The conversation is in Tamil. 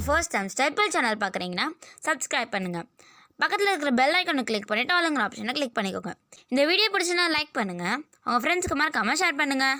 ஃபர்ஸ்ட் டைம் ஸ்டெப்பிள் சேனல் பார்க்குறீங்கன்னா சப்ஸ்கிரைப் பண்ணுங்கள். பக்கத்தில் இருக்கிற பெல் ஐக்கனை கிளிக் பண்ணிவிட்டு ஆளுங்கிற ஆப்ஷனை கிளிக் பண்ணிக்கோங்க. இந்த வீடியோ பிடிச்சுன்னா லைக் பண்ணுங்கள். உங்கள் ஃப்ரெண்ட்ஸ்க்கு மறக்காமல் ஷேர் பண்ணுங்கள்.